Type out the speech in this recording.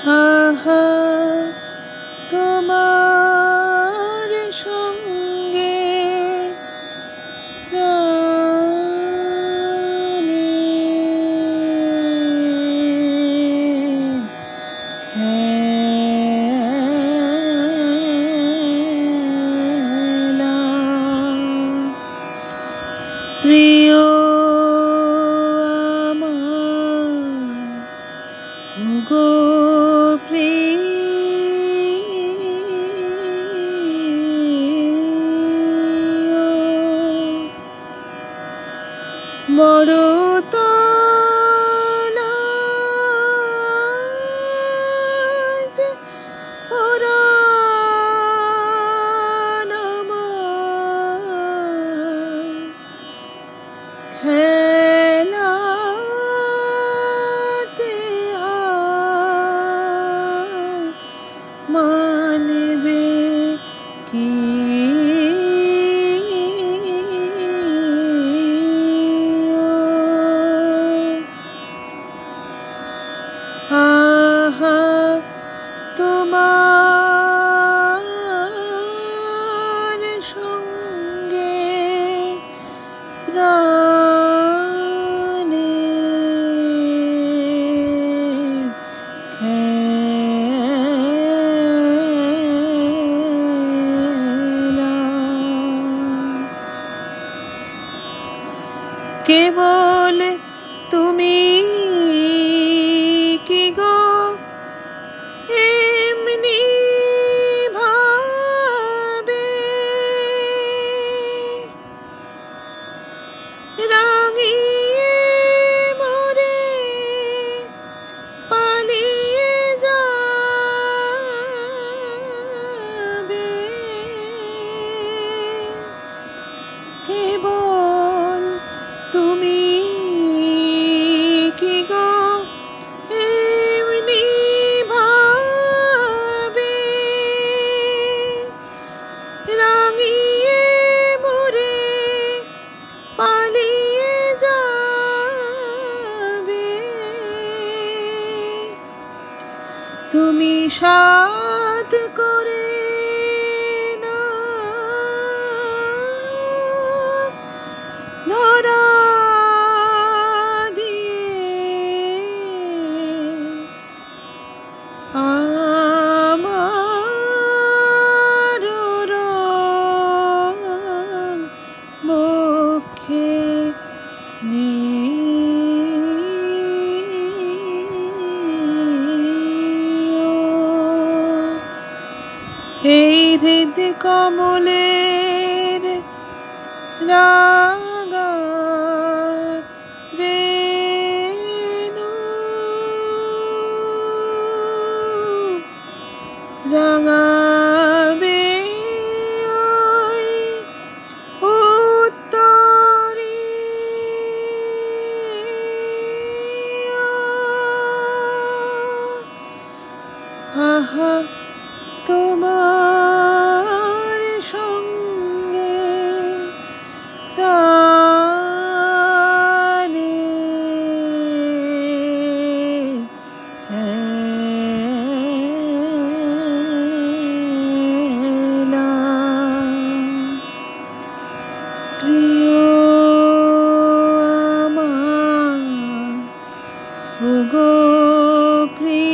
আহা তোমার সঙ্গে প্রাণে খেলা প্রিয় আমার ওগো বড় তলাজ পরাণ আমার খেলাতে আর মানবে কি আহা তোমার সঙ্গে প্রাণে খেলা কেবল তুমি কি গো এমনি ভাবে রাঙিয়ে মোরে পালিয়ে যাবে কেবল তুমি কি গো এমনি ভাবে রাঙিয়ে মোরে পালিয়ে যাবে তুমি সাথ করে না ধরা দিয়ে আমার রং বক্ষে এই হৃদ কমলের রাঙা রেণু রাঙাবে ওই উত্তরে আহা তোমার সঙ্গে প্রাণে খেলা প্রিয় আমার ওগো প্রিয়